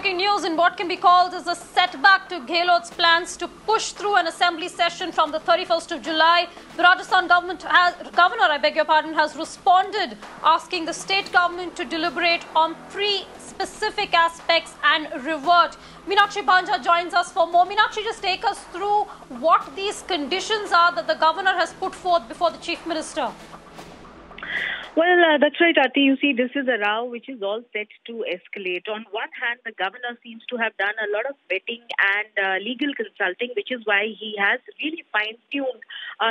breaking news in what can be called as a setback to Gehlot's plans to push through an assembly session from the 31st of July. The Rajasthan governor, has responded asking the state government to deliberate on three specific aspects and revert. Meenakshi Banja joins us for more. Meenakshi, just take us through what these conditions are that the governor has put forth before the Chief Minister. Well, that's right, Aarti. You see, this is a row which is all set to escalate. On one hand, the governor seems to have done a lot of vetting and legal consulting, which is why he has really fine-tuned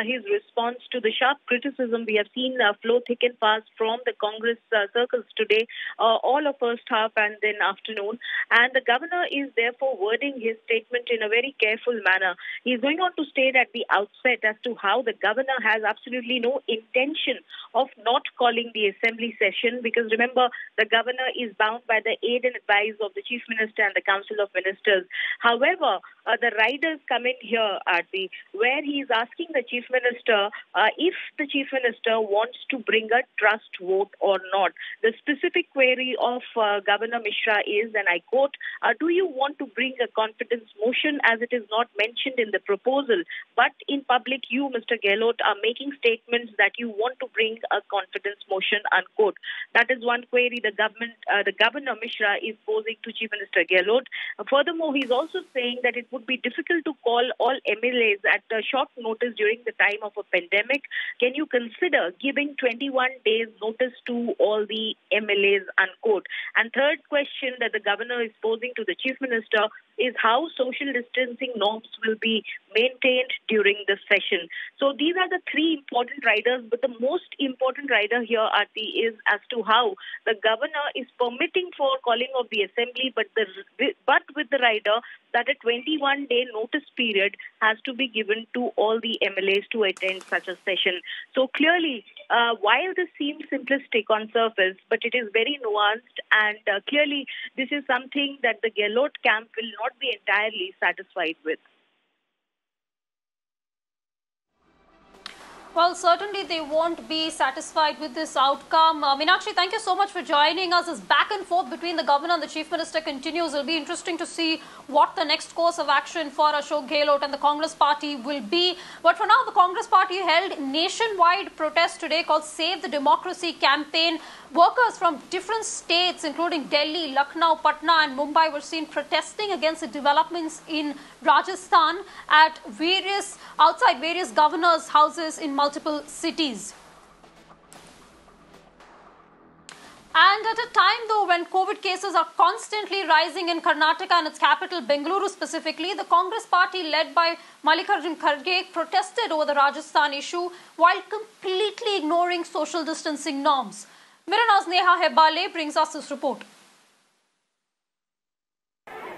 his response to the sharp criticism we have seen flow thick and fast from the Congress circles today, all of first half and then afternoon. And the governor is therefore wording his statement in a very careful manner. He is going on to state at the outset as to how the governor has absolutely no intention of not calling the assembly session, because remember, the governor is bound by the aid and advice of the Chief Minister and the Council of Ministers. However, the riders come in here, Aarti, where he is asking the Chief Minister if the Chief Minister wants to bring a trust vote or not. The specific query of Governor Mishra is, and I quote, do you want to bring a confidence motion, as it is not mentioned in the proposal, but in public you, Mr. Gehlot, are making statements that you want to bring a confidence motion, unquote. That is one query the Governor Mishra is posing to Chief Minister Gehlot. Furthermore, he's also saying that it would be difficult to call all MLAs at a short notice during the time of a pandemic. Can you consider giving 21 days notice to all the MLAs, unquote? And third question that the governor is posing to the Chief Minister is how social distancing norms will be maintained during the session. So these are the three important riders, but the most important rider here, Aarti, is as to how the governor is permitting for calling of the assembly, but with the rider that a 21-day notice period has to be given to all the MLAs to attend such a session. So clearly, while this seems simplistic on surface, but it is very nuanced, and clearly this is something that the Gehlot camp will not be entirely satisfied with. Well, certainly they won't be satisfied with this outcome. Meenakshi, thank you so much for joining us. As back and forth between the governor and the Chief Minister continues, it'll be interesting to see what the next course of action for Ashok Gehlot and the Congress party will be. But for now, the Congress party held nationwide protest today called Save the Democracy Campaign. Workers from different states, including Delhi, Lucknow, Patna and Mumbai, were seen protesting against the developments in Rajasthan outside various governors' houses in multiple cities. And at a time, though, when COVID cases are constantly rising in Karnataka and its capital, Bengaluru specifically, the Congress party led by Mallikarjun Kharge protested over the Rajasthan issue while completely ignoring social distancing norms. Mirana's Neha Hebale brings us this report.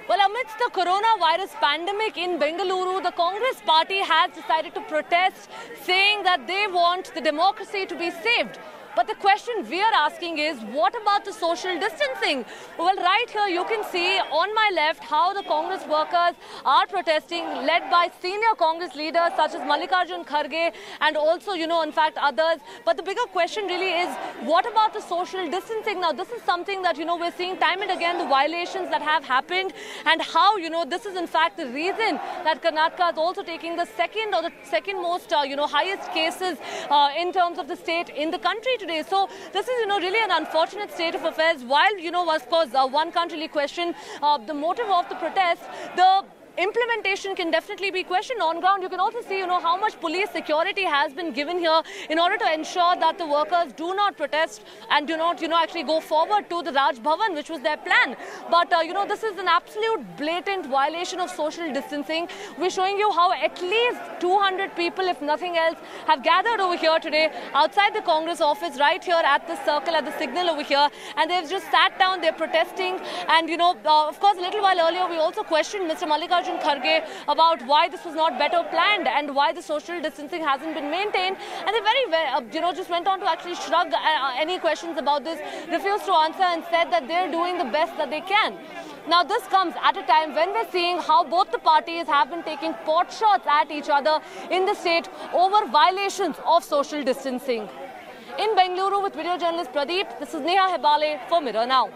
Well, amidst the coronavirus pandemic in Bengaluru, the Congress party has decided to protest, saying that they want the democracy to be saved. But the question we are asking is, what about the social distancing? Well, right here you can see on my left how the Congress workers are protesting, led by senior Congress leaders such as Mallikarjun Kharge and also, in fact, others. But the bigger question really is, what about the social distancing? Now, this is something that, we're seeing time and again, the violations that have happened, and how, this is in fact the reason that Karnataka is also taking the second most, highest cases in terms of the state in the country today. So this is, really an unfortunate state of affairs. While, of course, one can't really question the motive of the protest, the implementation can definitely be questioned on ground. You can also see, how much police security has been given here in order to ensure that the workers do not protest and do not, actually go forward to the Raj Bhavan, which was their plan. But, this is an absolute blatant violation of social distancing. We're showing you how at least 200 people, if nothing else, have gathered over here today outside the Congress office, right here at the circle, at the signal over here. And they've just sat down, they're protesting. And, of course, a little while earlier, we also questioned Mr. Mallikarjun Kharge about why this was not better planned and why the social distancing hasn't been maintained. And they just went on to actually shrug any questions about this, refused to answer and said that they're doing the best that they can. Now, this comes at a time when we're seeing how both the parties have been taking pot shots at each other in the state over violations of social distancing. In Bengaluru with video journalist Pradeep, this is Neha Hebale for Mirror Now.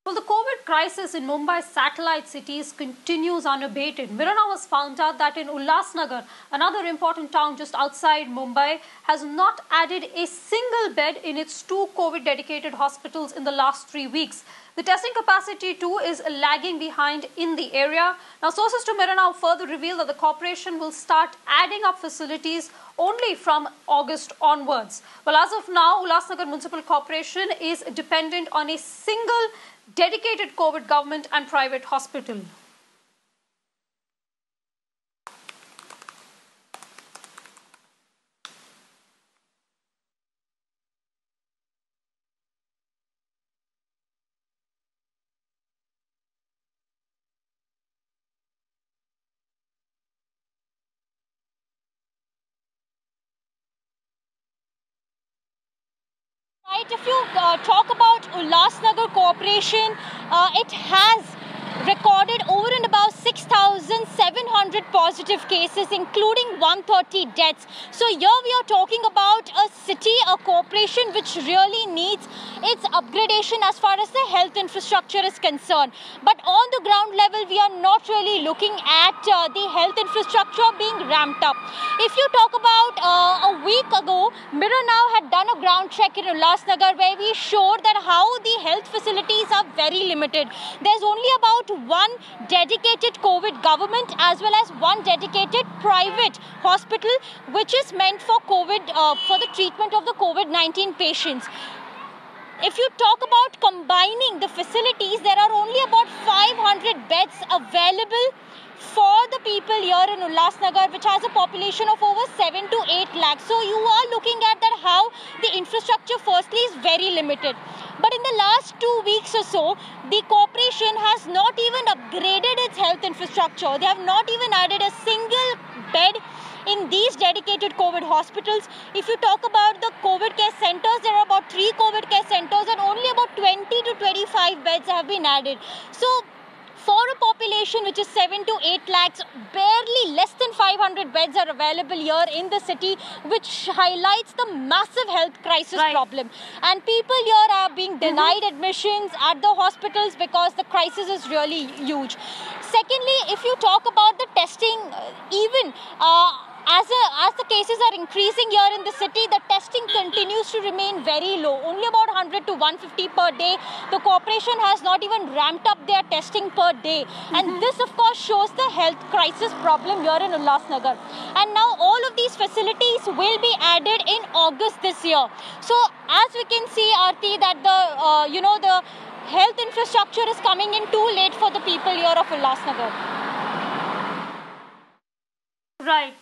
Well, the COVID crisis in Mumbai's satellite cities continues unabated. Mirror Now has found out that in Ulhasnagar, another important town just outside Mumbai, has not added a single bed in its 2 COVID-dedicated hospitals in the last 3 weeks. The testing capacity too is lagging behind in the area. Now, sources to Mirror Now further reveal that the corporation will start adding up facilities only from August onwards. Well, as of now, Ulhasnagar Municipal Corporation is dependent on a single dedicated COVID government and private hospital. Right, if you talk about Ulhasnagar Corporation, it has recorded over and above 6,700 positive cases, including 130 deaths. So here we are talking about a city, a corporation which really needs its upgradation as far as the health infrastructure is concerned. But on the ground level, we are not really looking at the health infrastructure being ramped up. If you talk about a week ago, Mirror Now had done a ground check in Ulhasnagar where we showed that how the health facilities are very limited. There's only about one dedicated COVID government as well as one dedicated private hospital which is meant for COVID, for the treatment of the COVID-19 patients. If you talk about combining the facilities, there are only about 500 beds available for the people here in Ulhasnagar, which has a population of over 7 to 8 lakhs. So you are looking at that how the infrastructure firstly is very limited. But in the last 2 weeks or so, the corporation has not even upgraded its health infrastructure. They have not even added a single bed in these dedicated COVID hospitals. If you talk about the COVID care centers, there are about 3 COVID care centers and only about 20 to 25 beds have been added. So for a population which is 7 to 8 lakhs, barely less than 500 beds are available here in the city, which highlights the massive health crisis problem. And people here are being denied admissions at the hospitals because the crisis is really huge. Secondly, if you talk about the testing, even as the cases are increasing here in the city, the testing continues to remain very low. Only about 100 to 150 per day. The corporation has not even ramped up their testing per day. And this, of course, shows the health crisis problem here in Ulhasnagar. And now all of these facilities will be added in August this year. So as we can see, Aarti, that the health infrastructure is coming in too late for the people here of Ulhasnagar. Right.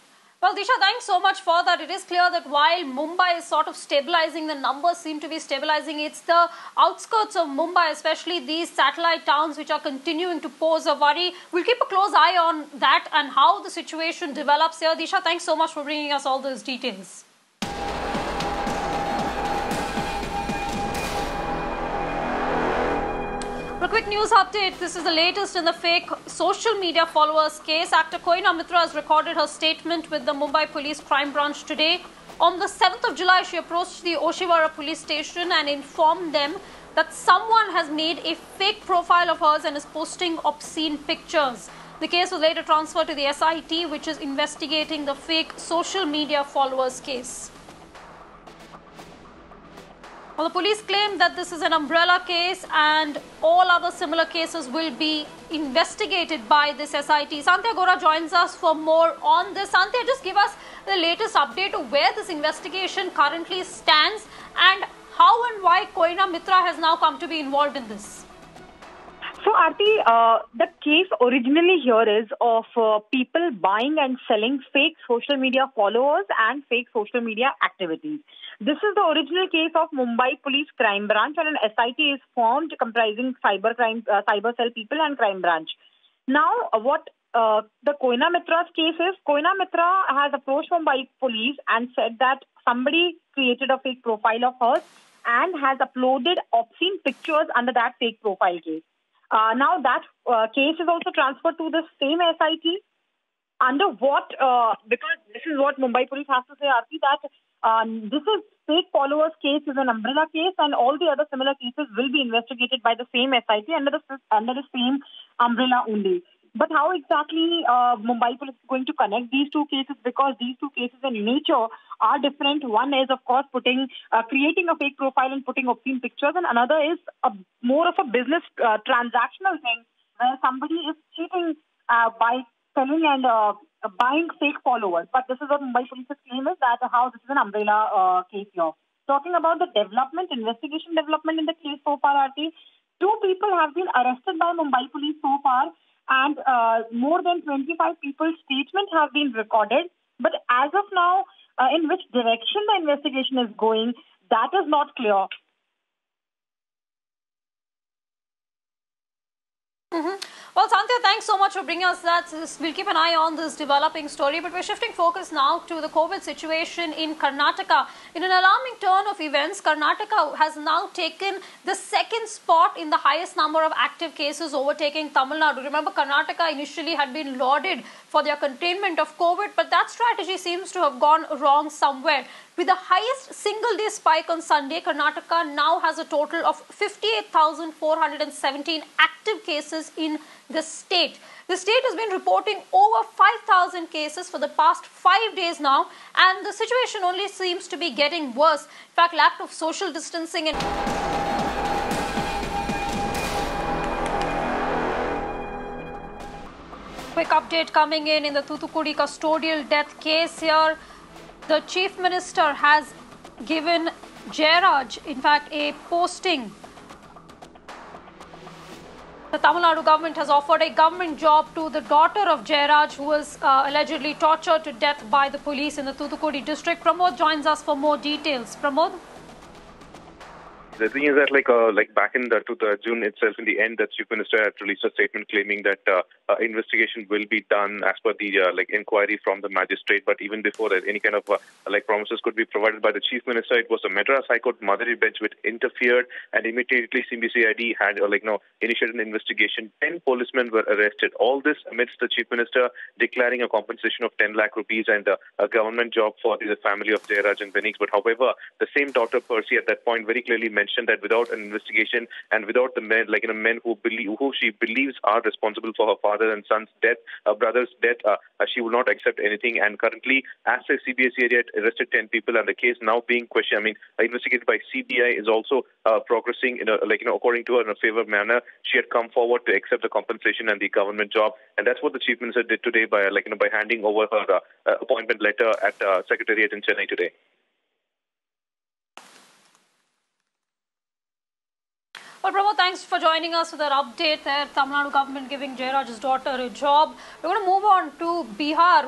Well, Disha, thanks so much for that. It is clear that while Mumbai is sort of stabilizing, the numbers seem to be stabilizing. It's the outskirts of Mumbai, especially these satellite towns, which are continuing to pose a worry. We'll keep a close eye on that and how the situation develops here. Disha, thanks so much for bringing us all those details. For a quick news update, this is the latest in the fake social media followers case. Actor Koina Mitra has recorded her statement with the Mumbai Police Crime Branch today. On the 7th of July, she approached the Oshiwara police station and informed them that someone has made a fake profile of hers and is posting obscene pictures. The case was later transferred to the SIT, which is investigating the fake social media followers case. Well, the police claim that this is an umbrella case and all other similar cases will be investigated by this SIT. Sandhya Gora joins us for more on this. Sandhya, just give us the latest update of where this investigation currently stands and how and why Koina Mitra has now come to be involved in this. So, Aarti, the case originally here is of people buying and selling fake social media followers and fake social media activities. This is the original case of Mumbai Police Crime Branch, and an SIT is formed comprising cyber cell people and crime branch. Now, what the Koina Mitra's case is, Koina Mitra has approached Mumbai Police and said that somebody created a fake profile of hers and has uploaded obscene pictures under that fake profile case. Now that case is also transferred to the same SIT. Under what, because this is what Mumbai Police has to say, Aarti, that this is fake followers case is an umbrella case, and all the other similar cases will be investigated by the same SIT under the same umbrella only. But how exactly Mumbai Police is going to connect these two cases, because these two cases in nature are different. One is, of course, creating a fake profile and putting obscene pictures, and another is more of a business transactional thing where somebody is cheating by selling and buying fake followers. But this is what Mumbai Police's claim is, that how this is an umbrella case here. Talking about the investigation development in the case so far, Aarti, 2 people have been arrested by Mumbai Police so far, and more than 25 people's statements have been recorded. But as of now, in which direction the investigation is going, that is not clear. Well, Sandhya, thanks so much for bringing us that. We'll keep an eye on this developing story, but we're shifting focus now to the COVID situation in Karnataka. In an alarming turn of events, Karnataka has now taken the 2nd spot in the highest number of active cases, overtaking Tamil Nadu. Remember, Karnataka initially had been lauded for their containment of COVID, but that strategy seems to have gone wrong somewhere. With the highest single-day spike on Sunday, Karnataka now has a total of 58,417 active cases in the state. The state has been reporting over 5,000 cases for the past 5 days now, and the situation only seems to be getting worse. In fact, lack of social distancing and quick update coming in the Thoothukudi custodial death case here. The Chief Minister has given Jayaraj, in fact, a posting. The Tamil Nadu government has offered a government job to the daughter of Jayaraj, who was allegedly tortured to death by the police in the Thoothukudi district. Pramod joins us for more details. Pramod? The thing is that, back in the June itself, in the end, the Chief Minister had released a statement claiming that investigation will be done as per the inquiry from the magistrate. But even before that, any kind of promises could be provided by the Chief Minister. It was the Madras High Court Madari bench which interfered, and immediately CBCID had initiated an investigation. 10 policemen were arrested. All this amidst the Chief Minister declaring a compensation of 10 lakh rupees and a government job for the family of Jayaraj and Benix. But however, the same daughter Percy at that point very clearly mentioned that without an investigation and without the men, men who she believes are responsible for her father and son's death, brother's death, she will not accept anything. And currently, as the CBSE area arrested 10 people, and the case now being questioned, investigated by CBI, is also progressing in according to her in a favored manner. She had come forward to accept the compensation and the government job, and that's what the Chief Minister did today by by handing over her appointment letter at Secretariat in Chennai today. Well, Pramod, thanks for joining us for that update there. Tamil Nadu government giving Jayaraj's daughter a job. We're going to move on to Bihar,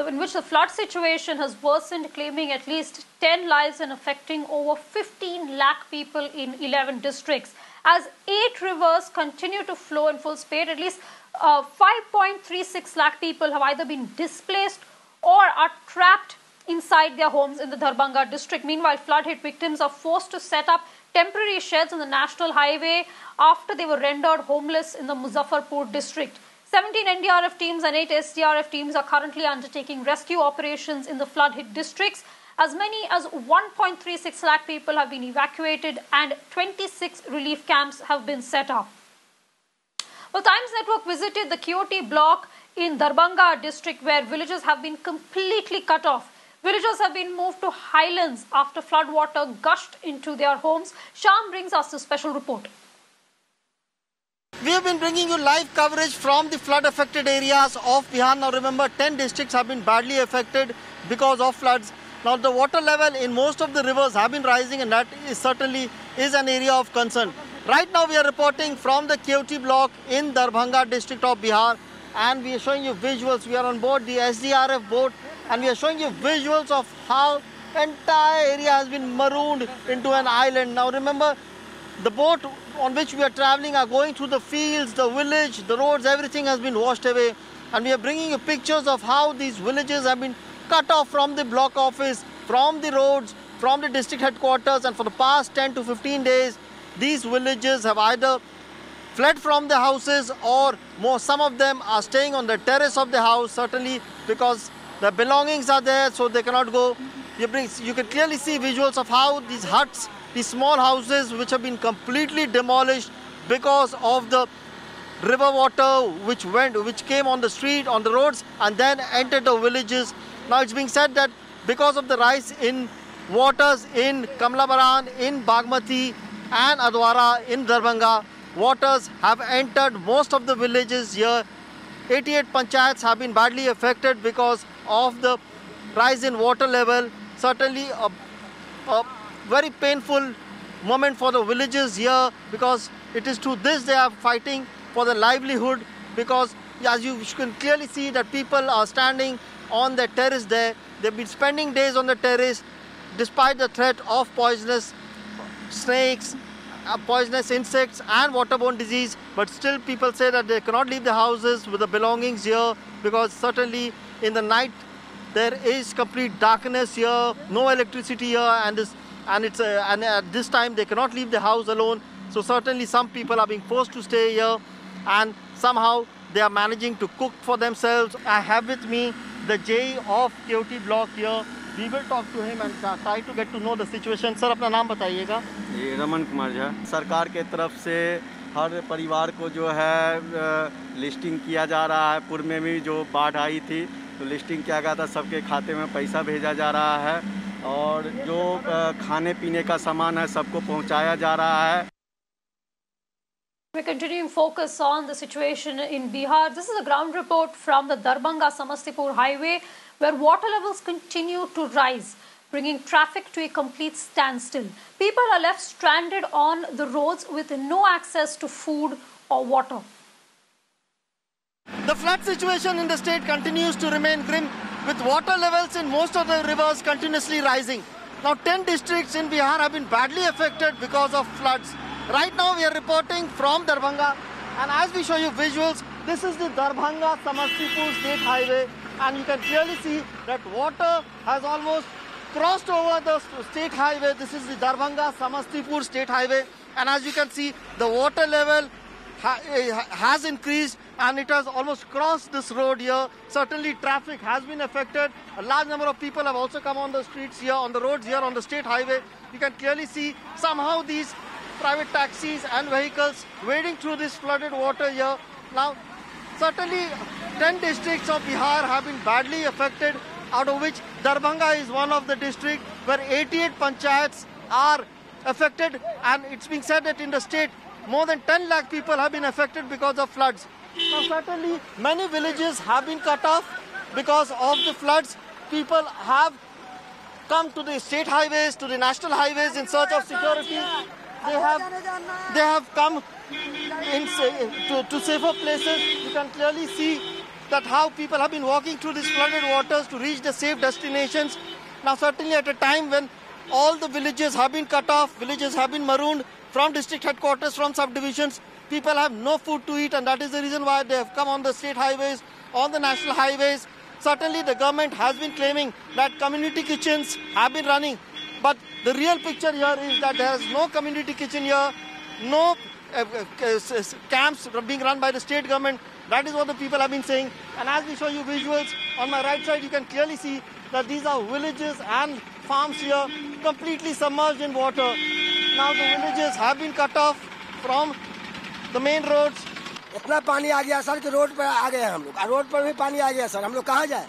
in which the flood situation has worsened, claiming at least 10 lives and affecting over 15 lakh people in 11 districts. As 8 rivers continue to flow in full speed, at least 5.36 lakh people have either been displaced or are trapped inside their homes in the Darbhanga district. Meanwhile, flood-hit victims are forced to set up temporary sheds on the national highway after they were rendered homeless in the Muzaffarpur district. 17 NDRF teams and 8 SDRF teams are currently undertaking rescue operations in the flood-hit districts. As many as 1.36 lakh people have been evacuated and 26 relief camps have been set up. Well, Times Network visited the Kioti block in Darbhanga district, where villages have been completely cut off. Villagers have been moved to highlands after floodwater gushed into their homes. Shyam brings us a special report. We have been bringing you live coverage from the flood-affected areas of Bihar. Now remember, 10 districts have been badly affected because of floods. Now the water level in most of the rivers have been rising, and that certainly is an area of concern. Right now we are reporting from the Kioti block in Darbhanga district of Bihar, and we are showing you visuals. We are on board the SDRF boat, and we are showing you visuals of how entire area has been marooned into an island. Now remember, the boat on which we are traveling are going through the fields, the village, the roads, everything has been washed away. And we are bringing you pictures of how these villages have been cut off from the block office, from the roads, from the district headquarters. And for the past 10 to 15 days, these villages have either fled from the houses, or some of them are staying on the terrace of the house, certainly because the belongings are there, so they cannot go. You can clearly see visuals of how these huts, these small houses which have been completely demolished because of the river water which came on the street, on the roads, and then entered the villages. Now it's being said that because of the rise in waters in Kamlabaran, in Bagmati and Adwara, in Darbhanga, waters have entered most of the villages here. 88 panchayats have been badly affected because of the rise in water level. Certainly a very painful moment for the villagers here, because it is to this they are fighting for their livelihood, because as you can clearly see that people are standing on the terrace there. They've been spending days on the terrace despite the threat of poisonous snakes, poisonous insects and waterborne disease, but still people say that they cannot leave the houses with the belongings here, because certainly in the night there is complete darkness here, no electricity here, and at this time they cannot leave the house alone. So certainly some people are being forced to stay here, and somehow they are managing to cook for themselves. I have with me the JE of KOT block here. We will talk to him and try to get to know the situation. Sir, अपना नाम बताइएगा। ये रमन कुमार झा। सरकार के तरफ से हर परिवार को जो है लिस्टिंग किया जा रहा है। पूर्व में भी जो बाढ़ आई थी तो लिस्टिंग किया गया था, सबके खाते में पैसा भेजा जा रहा है, और जो खाने पीने का सामान है सबको पहुंचाया जा रहा है। We're continuing focus on the situation in Bihar. This is a ground report from the Darbhanga-Samastipur highway, where water levels continue to rise, bringing traffic to a complete standstill. People are left stranded on the roads with no access to food or water. The flood situation in the state continues to remain grim, with water levels in most of the rivers continuously rising. Now 10 districts in Bihar have been badly affected because of floods. Right now we are reporting from Darbhanga, and as we show you visuals, this is the Darbhanga-Samastipur state highway, and you can clearly see that water has almost crossed over the state highway. This is the Darbhanga-Samastipur state highway, and as you can see, the water level has increased and it has almost crossed this road here. Certainly traffic has been affected. A large number of people have also come on the streets here, on the roads here on the state highway. You can clearly see somehow these private taxis and vehicles wading through this flooded water here. Now, certainly 10 districts of Bihar have been badly affected, out of which Darbhanga is one of the districts where 88 panchayats are affected, and it's being said that in the state more than 10 lakh people have been affected because of floods. Now, certainly many villages have been cut off because of the floods. People have come to the state highways, to the national highways in search of security. They have come to safer places. You can clearly see that how people have been walking through these flooded waters to reach the safe destinations. Now, certainly at a time when all the villages have been cut off, villages have been marooned from district headquarters, from subdivisions, people have no food to eat, and that is the reason why they have come on the state highways, on the national highways. Certainly the government has been claiming that community kitchens have been running, but the real picture here is that there is no community kitchen here, no camps being run by the state government. That is what the people have been saying. And as we show you visuals on my right side, you can clearly see that these are villages and farms here completely submerged in water. Now the villages have been cut off from the main roads. इतना पानी आ गया sir कि road पर आ गए हम लोग, road पर भी पानी आ गया सर, हम लोग कहाँ जाए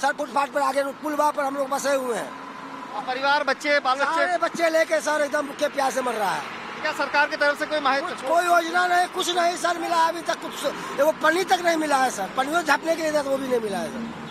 सर? फुटपाथ पर आ गए, पुलवा पर हम लोग बसे हुए हैं, परिवार बच्चे बाल बच्चे लेके सर एकदम भूखे प्यासे मर रहा है। क्या सरकार की तरफ से कोई योजना नहीं, कुछ नहीं सर मिला अभी तक, कुछ वो पन्नी तक नहीं मिला है सर, पन्नियों झापने के लिए वो भी नहीं मिला है sir.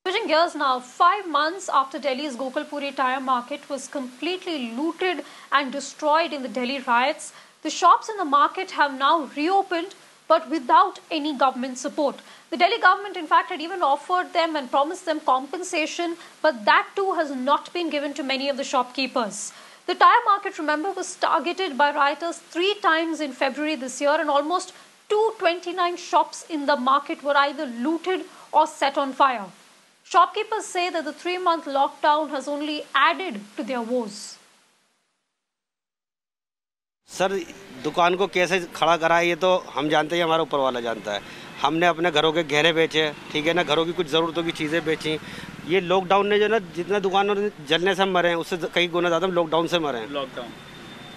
Switching gears now, 5 months after Delhi's Gokhalpuri Tyre Market was completely looted and destroyed in the Delhi riots, the shops in the market have now reopened, but without any government support. The Delhi government, in fact, had even offered them and promised them compensation, but that too has not been given to many of the shopkeepers. The tyre market, remember, was targeted by rioters 3 times in February this year, and almost 229 shops in the market were either looted or set on fire. Shopkeepers say that the 3-month lockdown has only added to their woes. Sir, दुकान को कैसे खड़ा करा है ये तो हम जानते हैं, हमारा ऊपर वाला जानता है। हमने अपने घरों के गहने बेचे, ठीक है ना, घरों की कुछ ज़रूरतों की चीज़ें बेची, ये लॉकडाउन ने जो ना जितना दुकानों जलने से हम मरे हैं उससे कई गुना ज़्यादा हम लॉकडाउन से मरे हैं। लॉकडाउन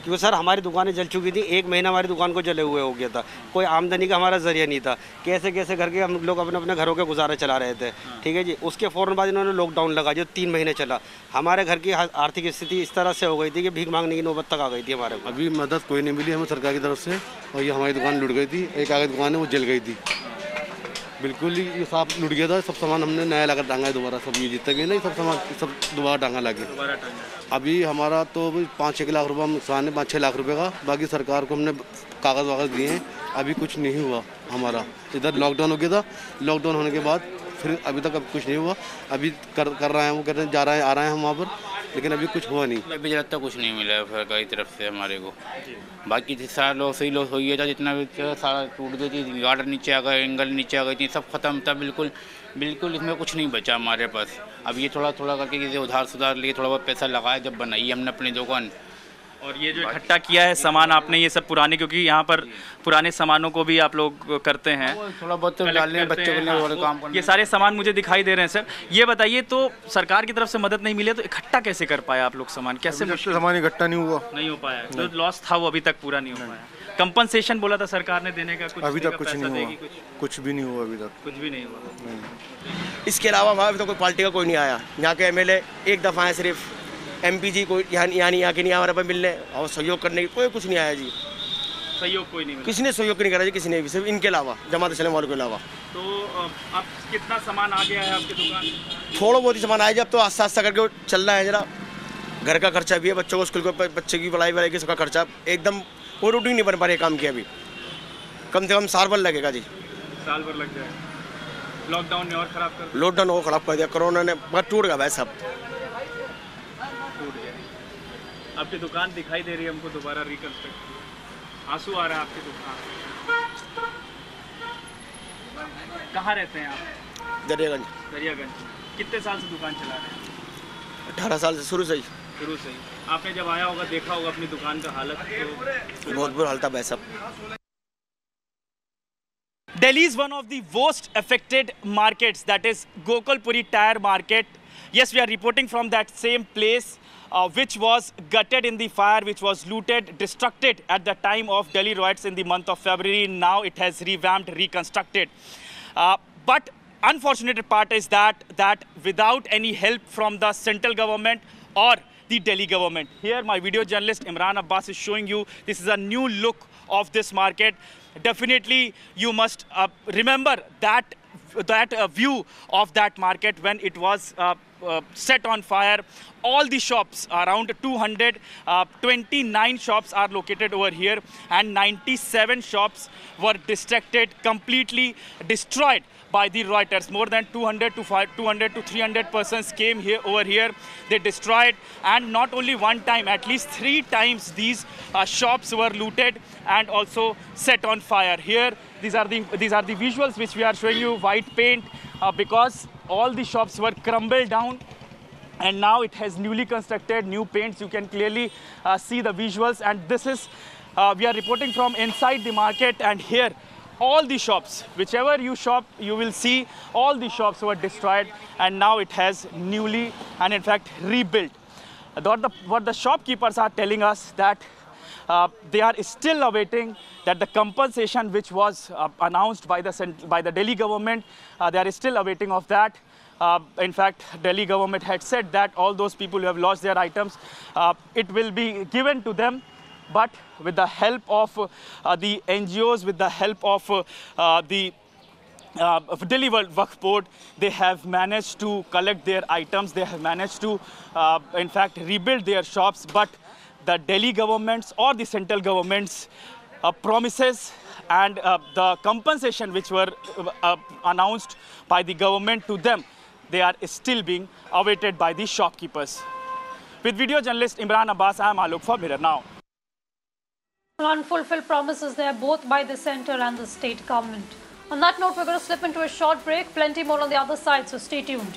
क्योंकि सर हमारी दुकानें जल चुकी थी, 1 महीना हमारी दुकान को जले हुए हो गया था, कोई आमदनी का हमारा जरिया नहीं था, कैसे कैसे करके हम लोग अपने अपने घरों के गुजारे चला रहे थे। ठीक है जी, उसके फ़ौरन बाद इन्होंने लॉकडाउन लगा जो 3 महीने चला। हमारे घर की आर्थिक स्थिति इस तरह से हो गई थी कि भीख मांगने की नौबत तक आ गई थी हमारे को। अभी मदद कोई नहीं मिली हमें सरकार की तरफ से, और ये हमारी दुकान लुट गई थी, एक आगे दुकान है वो जल गई थी, बिल्कुल ही ये सब लुट गया था। सब सामान हमने नया लगा टांगा है दोबारा, सब ये जितने भी नहीं सब सामान सब दोबारा टांगा लगे। अभी हमारा तो 5-6 लाख रुपये नुकसान है, 5-6 लाख रुपये का। बाकी सरकार को हमने कागज़ वागज़ दिए हैं, अभी कुछ नहीं हुआ हमारा। इधर लॉकडाउन हो गया था, लॉकडाउन होने के बाद फिर अभी तक अब कुछ नहीं हुआ। अभी कर रहे हैं, वो कर रहे हैं, जा रहे हैं, आ रहे हैं हम वहाँ पर, लेकिन अभी कुछ हुआ नहीं। अभी तक कुछ नहीं मिला है सरकार की तरफ से हमारे को। बाकी सारा लॉस ही लॉस हो गया था, जितना भी सारा टूट गई थी, गार्डर नीचे आ गए, एंगल नीचे आ गई थी, सब खत्म था बिल्कुल। इसमें कुछ नहीं बचा हमारे पास। अब ये थोड़ा थोड़ा करके जैसे उधार सुधार लिए थोड़ा बहुत पैसा लगाया, जब बनाई हमने अपनी दुकान। और ये जो इकट्ठा किया है सामान आपने, ये सब पुराने, क्योंकि यहाँ पर पुराने सामानों को भी आप लोग करते हैं, थोड़ा बहुत डालने बच्चों के लिए काम करने। ये सारे सामान मुझे दिखाई दे रहे हैं सर। ये बताइए, तो सरकार की तरफ से मदद नहीं मिली तो इकट्ठा कैसे कर पाया आप लोग सामान? कैसे सामान इकट्ठा नहीं हुआ, नहीं हो पाया, जो लॉस था वो अभी तक पूरा नहीं हो पाया। कंपनसेशन बोला था सरकार ने देने का, कुछ अभी तक कुछ नहीं हुआ, कुछ भी नहीं हुआ अभी तक, कुछ भी नहीं हुआ। इसके अलावा वहाँ तो कोई पार्टी का कोई नहीं आया। यहाँ के MLA एक दफ़ा है, सिर्फ MP जी कोई यहाँ के नहीं आया हमारे पास मिलने और सहयोग करने की, कोई कुछ नहीं आया जी। सहयोग कोई नहीं मिला, किसी ने सहयोग नहीं करा जी, किसी ने भी, सिर्फ इनके अलावा, जमात इस्लाम वालों के अलावा। तो अब कितना सामान आ गया है आपकी दुकान? थोड़ा बहुत ही सामान आया, जब तो आस्ता आस्ता करके चल रहा है। जरा घर का खर्चा भी है, बच्चों को स्कूल को, बच्चे की पढ़ाई वढ़ाई की सबका खर्चा, एकदम वो रूटीन नहीं बन पा रही काम की। अभी कम से कम साल भर लगेगा जी, साल भर लग जाएगा। लॉकडाउन ने और ख़राब कर, लॉकडाउन को ख़राब कर दिया, कोरोना ने बहुत टूट गया भाई, सब टूट गया। आपकी दुकान दिखाई दे रही है हमको दोबारा रिकंस्ट्रक्ट, आंसू आ रहा है आपकी दुकान। कहाँ रहते हैं आप? दरियागंज। दरियागंज। कितने साल से दुकान चला रहे हैं? 18 साल से, शुरू से ही। शुरू से ही। आपने जब आया होगा देखा होगा अपनी दुकान का हालत, तो बहुत बुरा हाल था भाई सब। Delhi is one of the worst affected markets, that is Gokulpuri Tire Market. Yes, we are reporting from that same place which was gutted in the fire, which was looted, destructed at the time of Delhi riots in the month of February. Now it has revamped, reconstructed. But unfortunate part is that without any help from the central government or the Delhi government. Here my video journalist Imran Abbas is showing you, this is a new look of this market. Definitely you must remember that view of that market when it was set on fire. All the shops, around 229 shops are located over here, and 97 shops were distracted, completely destroyed by the rioters. More than 200 to 300 persons came here over here. They destroyed, and not only one time, at least 3 times these shops were looted and also set on fire. Here, these are the visuals which we are showing you. White paint, because all the shops were crumbled down, and now it has newly constructed new paints. You can clearly see the visuals, and this is we are reporting from inside the market. And here all the shops, whichever you shop, you will see all the shops were destroyed, and now it has newly and in fact rebuilt. What the shopkeepers are telling us that they are still awaiting that the compensation which was announced by the Delhi government, they are still awaiting of that. In fact, Delhi government had said that all those people who have lost their items, it will be given to them. But with the help of the NGOs, with the help of the Delhi Waqf Board, they have managed to collect their items. They have managed to, in fact, rebuild their shops. But the Delhi governments or the central governments promises and the compensation which were announced by the government to them, they are still being awaited by the shopkeepers. With video journalist Imran Abbas, I am Alok for Mirror Now. Unfulfilled promises there, both by the centre and the state government. On that note, we're going to slip into a short break. Plenty more on the other side, so stay tuned.